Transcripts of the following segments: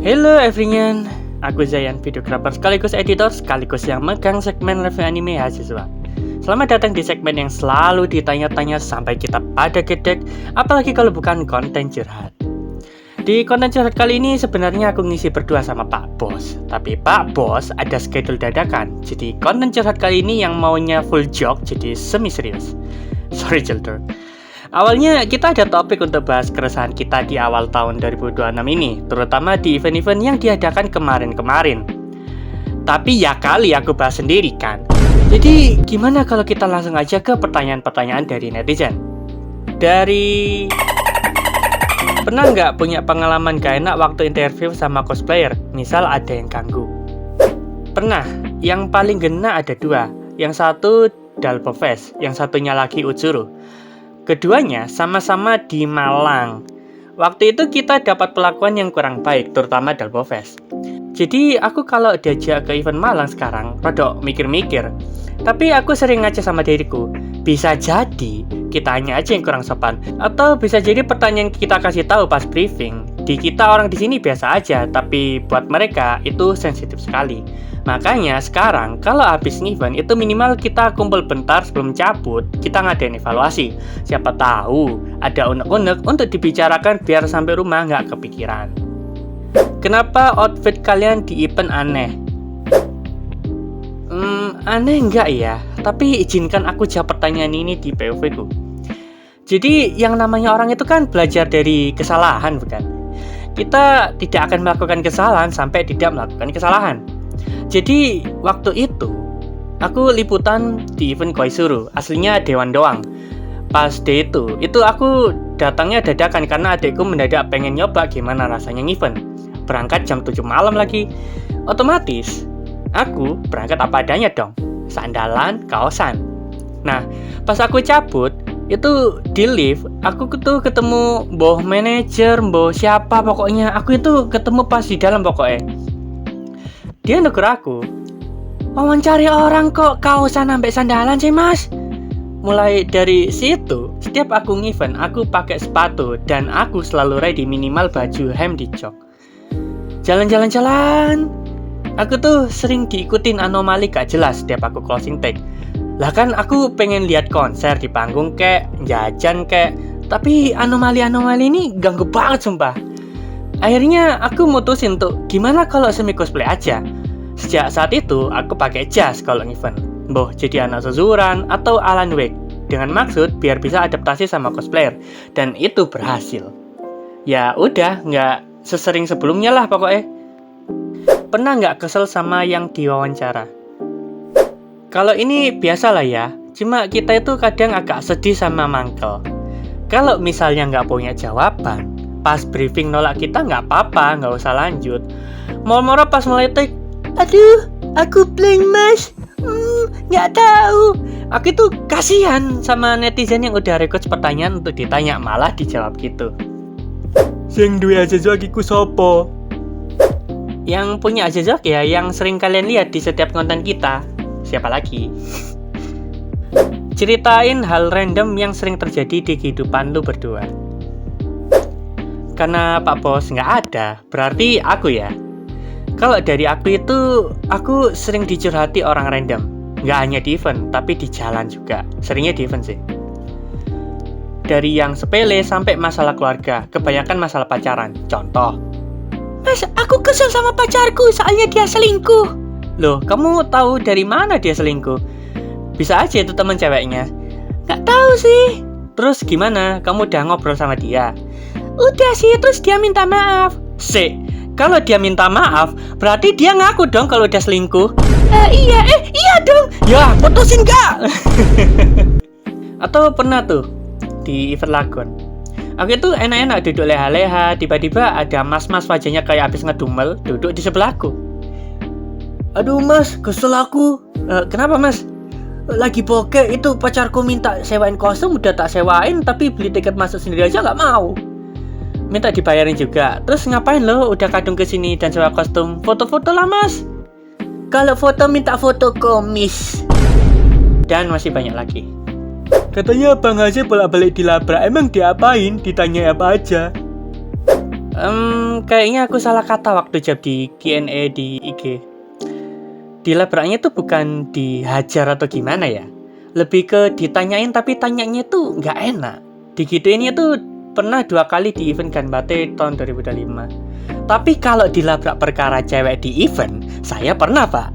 Hello everyone, aku Zayan, videographer sekaligus editor sekaligus yang megang segmen review anime mahasiswa. Selamat datang di segmen yang selalu ditanya-tanya sampai kita pada gedek, apalagi kalau bukan konten curhat. Di konten curhat kali ini sebenarnya aku ngisi berdua sama Pak Bos, tapi Pak Bos ada schedule dadakan, jadi konten curhat kali ini yang maunya full joke jadi semi serius. Sorry children. Awalnya kita ada topik untuk bahas keresahan kita di awal tahun 2026 ini, terutama di event-event yang diadakan kemarin-kemarin. Tapi ya kali aku bahas sendiri kan. Jadi gimana kalau kita langsung aja ke pertanyaan-pertanyaan dari netizen? Pernah nggak punya pengalaman gak enak waktu interview sama cosplayer? Misal ada yang ganggu. Pernah, yang paling gena ada dua. Yang satu Dalbofest, yang satunya lagi Utsuru. Keduanya sama-sama di Malang. Waktu itu kita dapat perlakuan yang kurang baik, terutama Dalbofest. Jadi aku kalau diajak ke event Malang sekarang, rada mikir-mikir. Tapi aku sering ngaca sama diriku, bisa jadi kitanya aja yang kurang sopan, atau bisa jadi pertanyaan kita kasih tahu pas briefing. Di kita orang di sini biasa aja, tapi buat mereka itu sensitif sekali. Makanya sekarang kalau habis event itu minimal kita kumpul bentar sebelum cabut, kita ngadain evaluasi. Siapa tahu ada unek-unek untuk dibicarakan biar sampai rumah nggak kepikiran. Kenapa outfit kalian di event aneh? Aneh nggak ya? Tapi izinkan aku jawab pertanyaan ini di POV ku. Jadi yang namanya orang itu kan belajar dari kesalahan, bukan? Kita tidak akan melakukan kesalahan sampai tidak melakukan kesalahan. Jadi waktu itu aku liputan di event Koizuru, aslinya Dewan doang. Pas day itu aku datangnya dadakan karena adikku mendadak pengen nyoba gimana rasanya event. Berangkat jam 7 malam lagi. Otomatis aku berangkat apa adanya dong, sandalan, kaosan. Nah, pas aku cabut itu di lift, aku tuh ketemu mbah manajer, mbah siapa pokoknya. Aku itu ketemu pas di dalam pokoknya. Dia negur aku, wawancari orang kok kaosan sampai sandalan sih mas. Mulai dari situ, setiap aku ngevent, aku pakai sepatu dan aku selalu ready minimal baju hem di jok. Jalan-jalan, aku tuh sering diikutin anomali gak jelas setiap aku closing take. Lah kan aku pengen lihat konser di panggung kek, jajan kek, tapi anomali-anomali ini ganggu banget sumpah. Akhirnya aku mutusin untuk gimana kalau semi cosplay aja. Sejak saat itu aku pakai jas kalau event, boh jadi anak sezuran atau Alan Wake, dengan maksud biar bisa adaptasi sama cosplayer, dan itu berhasil. Ya udah, nggak sesering sebelumnya lah pokoknya. Pernah nggak kesel sama yang diwawancara? Kalau ini biasa lah ya, cuma kita itu kadang agak sedih sama mangkel. Kalau misalnya nggak punya jawaban, pas briefing nolak kita nggak apa-apa, nggak usah lanjut. Moro-moro pas mulai take, aduh, aku blank mas, nggak tahu. Aku itu kasihan sama netizen yang udah request pertanyaan untuk ditanya, malah dijawab gitu. Sing duwe ajajok iku sopo? Yang punya ajajok ya, yang sering kalian lihat di setiap konten kita. Siapa lagi? Ceritain hal random yang sering terjadi di kehidupan lu berdua. Karena Pak Bos nggak ada, berarti aku ya. Kalau dari aku itu, aku sering dicurhati orang random. Nggak hanya di event, tapi di jalan juga. Seringnya di event sih. Dari yang sepele sampai masalah keluarga, kebanyakan masalah pacaran. Contoh, mas, aku kesel sama pacarku soalnya dia selingkuh. Loh, kamu tahu dari mana dia selingkuh? Bisa aja itu teman ceweknya. Nggak tahu sih. Terus gimana? Kamu udah ngobrol sama dia? Udah sih, terus dia minta maaf. Kalau dia minta maaf, berarti dia ngaku dong kalau udah selingkuh. Iya dong. Ya, putusin gak? Atau pernah tuh di event Lagon, aku itu enak-enak duduk leha-leha, tiba-tiba ada mas-mas wajahnya kayak habis ngedumel duduk di sebelahku. Aduh mas, kesel aku. Kenapa mas? Lagi bokeh, itu pacarku minta sewain kostum, udah tak sewain, tapi beli tiket masuk sendiri aja nggak mau. Minta dibayarin juga. Terus ngapain lo udah kadung kesini dan sewa kostum? Foto-foto lah mas. Kalau foto minta foto komis. Dan masih banyak lagi. Katanya Bang Haji bolak-balik dilabrak. Emang diapain? Ditanya apa aja. Kayaknya aku salah kata waktu jawab di Q&A di IG. Dilabraknya tuh bukan dihajar atau gimana ya. Lebih ke ditanyain tapi tanyanya tuh nggak enak. Digituinnya tuh pernah 2 kali di event Ganbate tahun 2025. Tapi kalau dilabrak perkara cewek di event, saya pernah, Pak.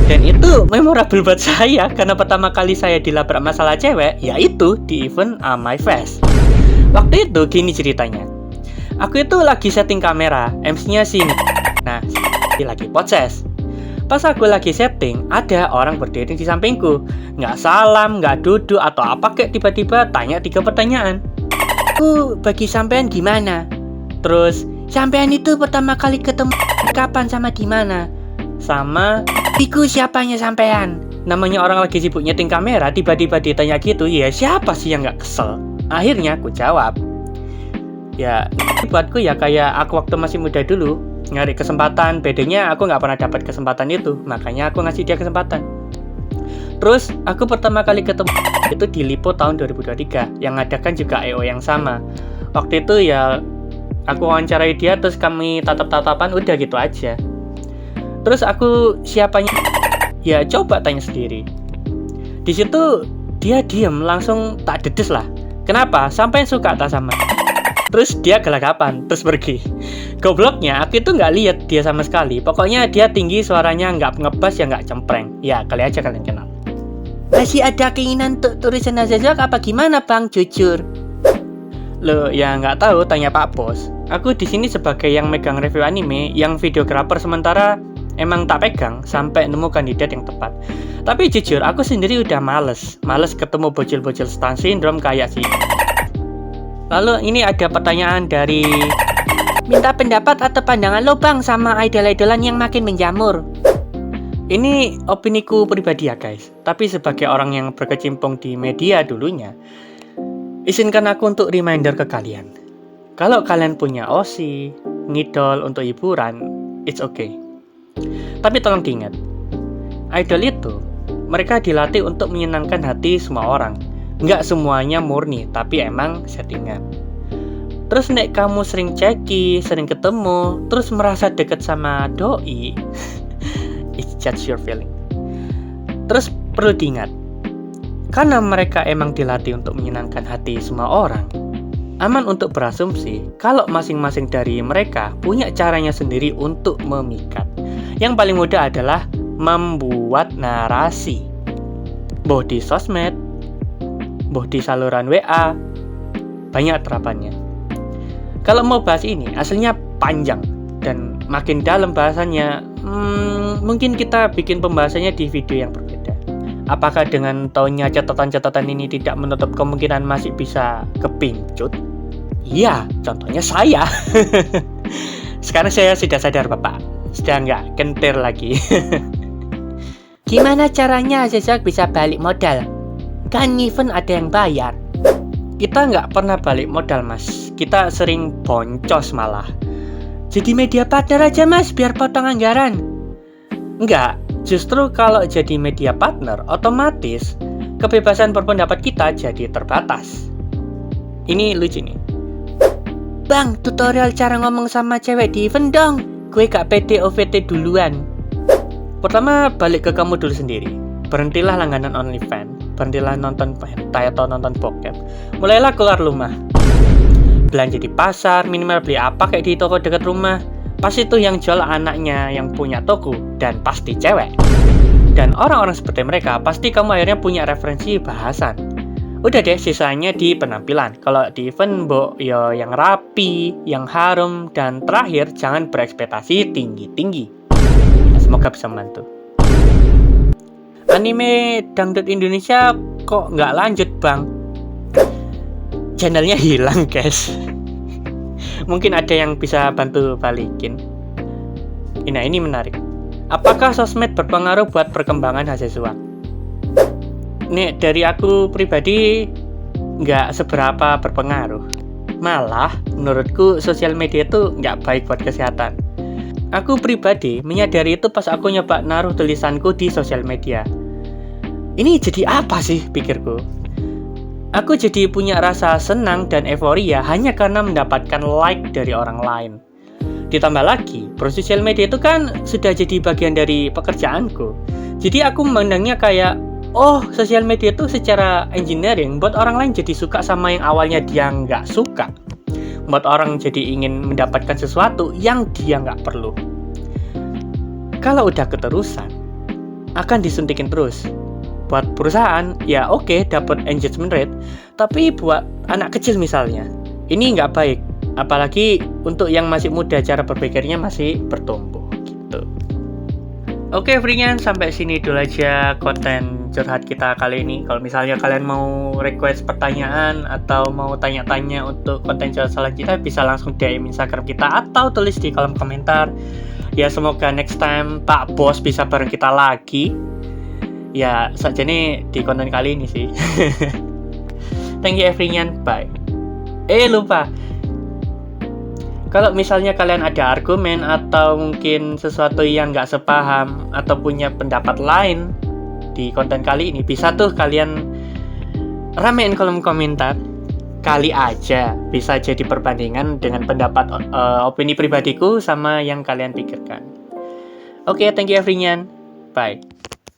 Dan itu memorable buat saya karena pertama kali saya dilabrak masalah cewek yaitu di event Amai Fest. Waktu itu gini ceritanya. Aku itu lagi setting kamera, MC-nya sini. Nah, lagi proses. Pas aku lagi setting, ada orang berdiri di sampingku. Nggak salam, nggak duduk, atau apa kayak tiba-tiba tanya 3 pertanyaan. Bagi sampean gimana? Terus, sampean itu pertama kali ketemu kapan sama di mana? Sama, iku siapanya sampean? Namanya orang lagi sibuk nyeting kamera, tiba-tiba ditanya gitu, ya siapa sih yang nggak kesel? Akhirnya aku jawab. Ya, buatku ya kayak aku waktu masih muda dulu, nyari kesempatan, bedanya aku nggak pernah dapat kesempatan itu, makanya aku ngasih dia kesempatan. Terus, aku pertama kali ketemu itu di Lipo tahun 2023, yang ngadakan juga EO yang sama. Waktu itu ya, aku wawancarai dia, terus kami tatap-tatapan, udah gitu aja. Terus aku siapanya, ya coba tanya sendiri. Di situ, dia diem, langsung tak dedes lah. Kenapa? Sampai suka tak sama. Terus dia gelagapan, terus pergi. Gobloknya, aku itu nggak lihat dia sama sekali. Pokoknya dia tinggi, suaranya nggak ngebas ya nggak cempreng. Ya, kali aja kalian kenal. Masih ada keinginan untuk tulisan Azazak apa gimana, Bang? Jujur. Loh, ya nggak tahu, tanya Pak Bos. Aku di sini sebagai yang megang review anime, yang videografer sementara emang tak pegang sampai nemu kandidat yang tepat. Tapi jujur, aku sendiri udah males ketemu bocil-bocil stan syndrome kayak si. Lalu ini ada pertanyaan dari minta pendapat atau pandangan lo Bang sama idol-idolan yang makin menjamur. Ini opiniku pribadi ya guys. Tapi sebagai orang yang berkecimpung di media dulunya, izinkan aku untuk reminder ke kalian. Kalau kalian punya OSI, ngidol untuk hiburan, it's okay. Tapi tolong diingat, idol itu mereka dilatih untuk menyenangkan hati semua orang. Nggak semuanya murni, tapi emang settingan. Terus nek kamu sering ceki, sering ketemu, terus merasa deket sama doi, it's just your feeling. Terus perlu diingat, karena mereka emang dilatih untuk menyenangkan hati semua orang, aman untuk berasumsi kalau masing-masing dari mereka punya caranya sendiri untuk memikat. Yang paling mudah adalah membuat narasi. Boh di sosmed, boh di saluran WA, banyak terapannya. Kalau mau bahas ini, aslinya panjang dan makin dalam bahasannya, mungkin kita bikin pembahasannya di video yang berbeda. Apakah dengan tahunnya catatan-catatan ini tidak menutup kemungkinan masih bisa kepincut? Iya, contohnya saya. Sekarang saya sudah sadar Bapak, sudah nggak kentir lagi. Gimana caranya Azazak bisa balik modal? Kan event ada yang bayar. Kita nggak pernah balik modal mas, kita sering boncos malah. Jadi media partner aja mas, biar potong anggaran. Enggak, justru kalau jadi media partner, otomatis kebebasan berpendapat kita jadi terbatas. Ini lucu nih. Bang, tutorial cara ngomong sama cewek di event dong. Gue gak pede OVT duluan. Pertama, balik ke kamu dulu sendiri. Berhentilah langganan OnlyFans, berhentilah nonton hentai atau nonton bokep. Mulailah keluar rumah. Belanja di pasar, minimal beli apa kayak di toko dekat rumah. Pasti tuh yang jual anaknya yang punya toko, dan pasti cewek. Dan orang-orang seperti mereka, pasti kamu akhirnya punya referensi bahasan. Udah deh, sisanya di penampilan. Kalau di event, yo yang rapi, yang harum, dan terakhir jangan berekspektasi tinggi-tinggi. Semoga bisa membantu. Anime dangdut Indonesia kok nggak lanjut bang? Channelnya hilang guys. Mungkin ada yang bisa bantu balikin. Nah ini menarik. Apakah sosmed berpengaruh buat perkembangan mahasiswa? Nih dari aku pribadi nggak seberapa berpengaruh. Malah menurutku sosial media itu nggak baik buat kesehatan. Aku pribadi menyadari itu pas aku nyoba naruh tulisanku di sosial media. Ini jadi apa sih pikirku? Aku jadi punya rasa senang dan euforia hanya karena mendapatkan like dari orang lain. Ditambah lagi, bersosial media itu kan sudah jadi bagian dari pekerjaanku. Jadi aku memandangnya kayak, oh, sosial media itu secara engineering buat orang lain jadi suka sama yang awalnya dia nggak suka. Buat orang jadi ingin mendapatkan sesuatu yang dia nggak perlu. Kalau udah keterusan, akan disuntikin terus. Buat perusahaan, ya oke, dapat engagement rate. Tapi buat anak kecil misalnya, ini nggak baik. Apalagi untuk yang masih muda, cara berpikirnya masih bertumbuh gitu. Oke, Fringan, sampai sini dulu aja konten curhat kita kali ini. Kalau misalnya kalian mau request pertanyaan atau mau tanya-tanya untuk konten curhat selanjutnya, bisa langsung DM Instagram kita atau tulis di kolom komentar. Ya, semoga next time Pak Bos bisa bareng kita lagi. Ya, saja nih di konten kali ini sih. Thank you, Fringan. Bye. Lupa. Kalau misalnya kalian ada argumen atau mungkin sesuatu yang nggak sepaham atau punya pendapat lain di konten kali ini, bisa tuh kalian ramein kolom komentar. Kali aja bisa jadi perbandingan dengan pendapat opini pribadiku sama yang kalian pikirkan. Oke, thank you everyone. Bye.